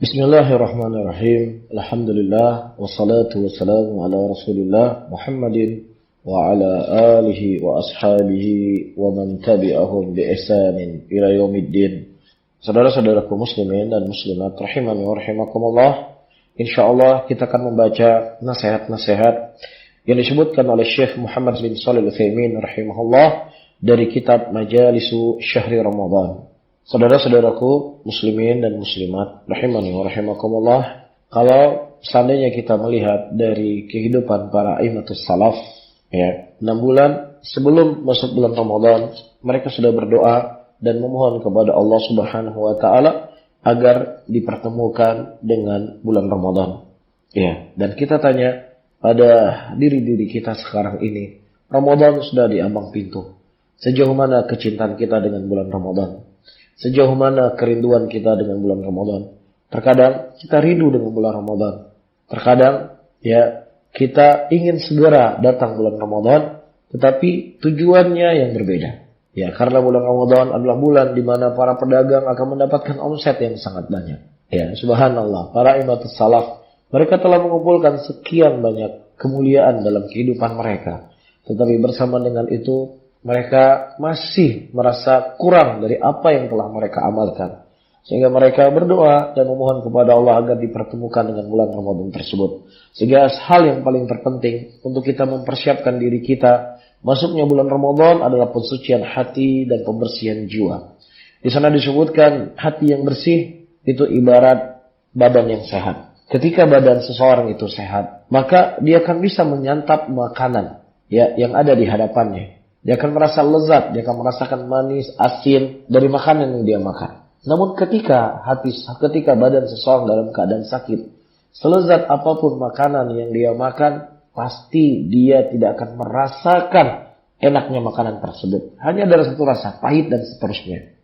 Bismillahirrahmanirrahim. Alhamdulillah wassalatu wassalamu ala Rasulillah Muhammadin wa ala alihi wa ashabihi wa man tabi'ahum bi ihsanin ila yaumiddin. Saudara-saudaraku muslimin dan muslimat rahimani wa rahimakumullah. Insyaallah kita akan membaca nasihat-nasihat yang disebutkan oleh Syekh Muhammad bin Shalih Al-Utsaimin rahimahullah dari kitab Majalisu Syahri Ramadan. Saudara-saudaraku muslimin dan muslimat rahimani wa rahimakumullah, kalau seandainya kita melihat dari kehidupan para aimatus salaf, 6 bulan sebelum masuk bulan Ramadan mereka sudah berdoa dan memohon kepada Allah Subhanahu wa taala agar dipertemukan dengan bulan Ramadan. Dan kita tanya pada diri-diri kita sekarang ini, Ramadan sudah di ambang pintu. Sejauh mana kecintaan kita dengan bulan Ramadan? Sejauh mana kerinduan kita dengan bulan Ramadan? Terkadang kita rindu dengan bulan Ramadan. Terkadang kita ingin segera datang bulan Ramadan, tetapi tujuannya yang berbeda. Karena bulan Ramadan adalah bulan di mana para pedagang akan mendapatkan omset yang sangat banyak. Subhanallah, para imatus salaf, mereka telah mengumpulkan sekian banyak kemuliaan dalam kehidupan mereka. Tetapi bersama dengan itu, mereka masih merasa kurang dari apa yang telah mereka amalkan. Sehingga mereka berdoa dan memohon kepada Allah agar dipertemukan dengan bulan Ramadan tersebut. Sehingga hal yang paling terpenting untuk kita mempersiapkan diri kita masuknya bulan Ramadan adalah pensucian hati dan pembersihan jiwa. Di sana disebutkan hati yang bersih itu ibarat badan yang sehat. Ketika badan seseorang itu sehat, maka dia akan bisa menyantap makanan yang ada di hadapannya. Dia akan merasa lezat, dia akan merasakan manis, asin dari makanan yang dia makan. Namun ketika badan seseorang dalam keadaan sakit, selezat apapun makanan yang dia makan, pasti dia tidak akan merasakan enaknya makanan tersebut. Hanya ada satu rasa, pahit dan seterusnya.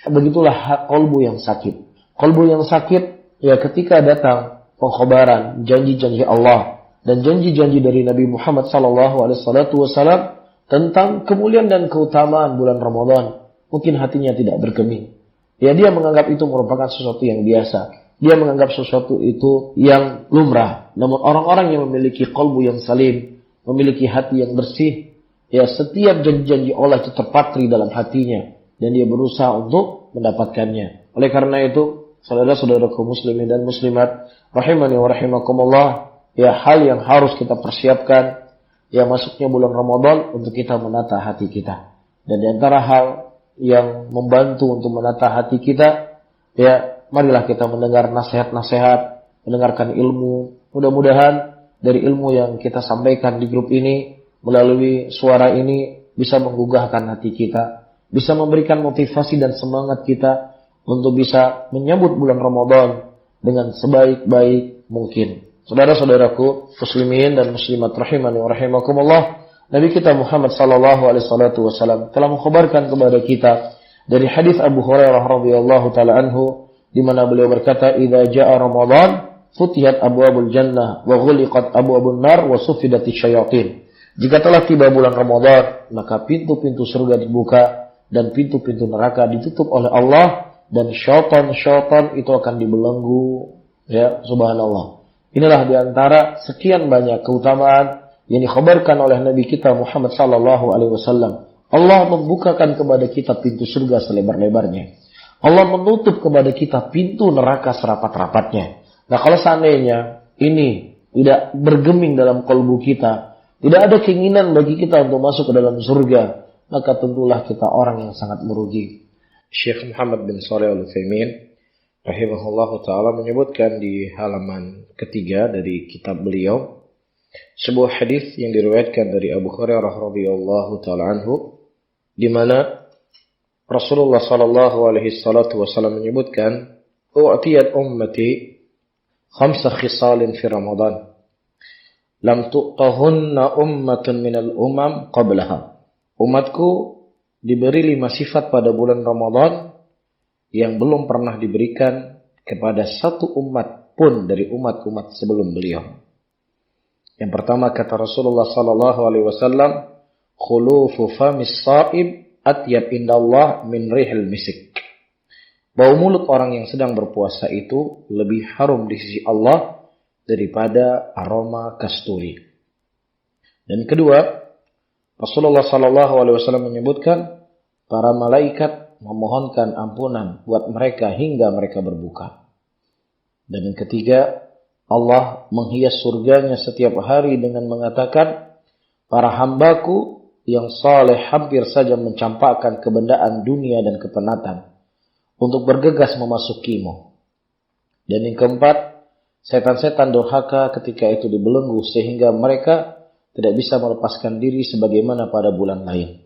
Begitulah kolbu yang sakit. Kolbu yang sakit, ketika datang pengkhabaran, janji-janji Allah dan janji-janji dari Nabi Muhammad SAW tentang kemuliaan dan keutamaan bulan Ramadan, mungkin hatinya tidak bergeming. Dia menganggap itu merupakan sesuatu yang biasa. Dia menganggap sesuatu itu yang lumrah. Namun orang-orang yang memiliki qalbu yang salim, memiliki hati yang bersih, setiap janji-janji Allah itu terpatri dalam hatinya dan dia berusaha untuk mendapatkannya. Oleh karena itu, saudara-saudaraku muslimin dan muslimat rahimani wa rahimakumullah, hal yang harus kita persiapkan masuknya bulan Ramadan untuk kita menata hati kita. Dan di antara hal yang membantu untuk menata hati kita, marilah kita mendengar nasihat-nasihat, mendengarkan ilmu. Mudah-mudahan dari ilmu yang kita sampaikan di grup ini, melalui suara ini, bisa menggugahkan hati kita, bisa memberikan motivasi dan semangat kita untuk bisa menyambut bulan Ramadan dengan sebaik-baik mungkin. Saudara-saudaraku muslimin dan muslimat rahimani wa rahimakumullah, Nabi kita Muhammad sallallahu alaihi wasallam telah mengkhabarkan kepada kita dari hadis Abu Hurairah radhiyallahu taala anhu, di mana beliau berkata, "Idza jaa Ramadan, futihat abwabul jannah wa ghuliqat abwabun nar wa suffidatisy syayatin." Jika telah tiba bulan Ramadan, maka pintu-pintu surga dibuka dan pintu-pintu neraka ditutup oleh Allah, dan syaitan-syaitan itu akan dibelenggu. Subhanallah. Inilah diantara sekian banyak keutamaan yang dikhabarkan oleh Nabi kita Muhammad sallallahu alaihi wasallam. Allah membukakan kepada kita pintu surga selebar-lebarnya. Allah menutup kepada kita pintu neraka serapat-rapatnya. Nah, kalau seandainya ini tidak bergeming dalam kalbu kita, tidak ada keinginan bagi kita untuk masuk ke dalam surga, maka tentulah kita orang yang sangat merugi. Syekh Muhammad bin Shalih Al-Utsaimin rahimahullahu ta'ala menyebutkan di halaman ketiga dari kitab beliau sebuah hadis yang diriwayatkan dari Abu Hurairah radhiyallahu ta'ala anhu, di mana Rasulullah sallallahu alaihi wasallam menyebutkan, "U'tiyat ummati khamsa khisalin fi Ramadan lam tu'tahunna ummatun minal umam qablaha." Umatku diberi 5 sifat pada bulan Ramadan yang belum pernah diberikan kepada satu umat pun dari umat-umat sebelum beliau. Yang pertama kata Rasulullah sallallahu alaihi wasallam, "Khulufu famis sha'ib atyab indallah min rihil misik." bau mulut orang yang sedang berpuasa itu lebih harum di sisi Allah daripada aroma kasturi. Dan kedua, Rasulullah SAW menyebutkan para malaikat memohonkan ampunan buat mereka hingga mereka berbuka. Dan yang ketiga, Allah menghias surganya setiap hari dengan mengatakan, para hambaku yang saleh hampir saja mencampakkan kebendaan dunia dan kepenatan untuk bergegas memasukimu. Dan yang keempat, setan-setan durhaka ketika itu dibelenggu sehingga mereka tidak bisa melepaskan diri sebagaimana pada bulan lain.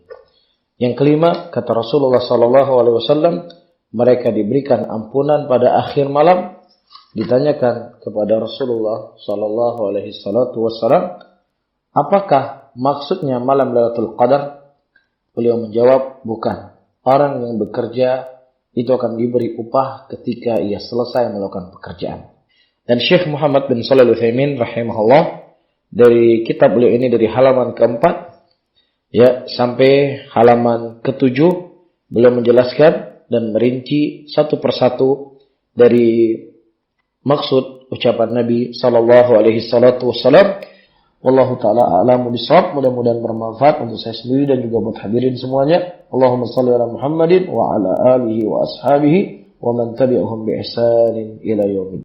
Yang kelima, kata Rasulullah SAW, mereka diberikan ampunan pada akhir malam. Ditanyakan kepada Rasulullah SAW, apakah maksudnya malam Lailatul Qadar? Beliau menjawab, bukan. Orang yang bekerja itu akan diberi upah ketika ia selesai melakukan pekerjaan. Dan Syekh Muhammad bin Shalih Al-Utsaimin rahimahullah, dari kitab beliau ini dari halaman keempat sampai halaman ketujuh, beliau menjelaskan dan merinci satu persatu dari maksud ucapan Nabi sallallahu alaihi wasallam. Wallahu ta'ala a'lamu bishawab. Mudah-mudahan bermanfaat untuk saya sendiri dan juga buat hadirin semuanya. Allahumma salli ala Muhammadin wa ala alihi wa ashabihi wa man tabi'ahum bi ihsanin ila yaumil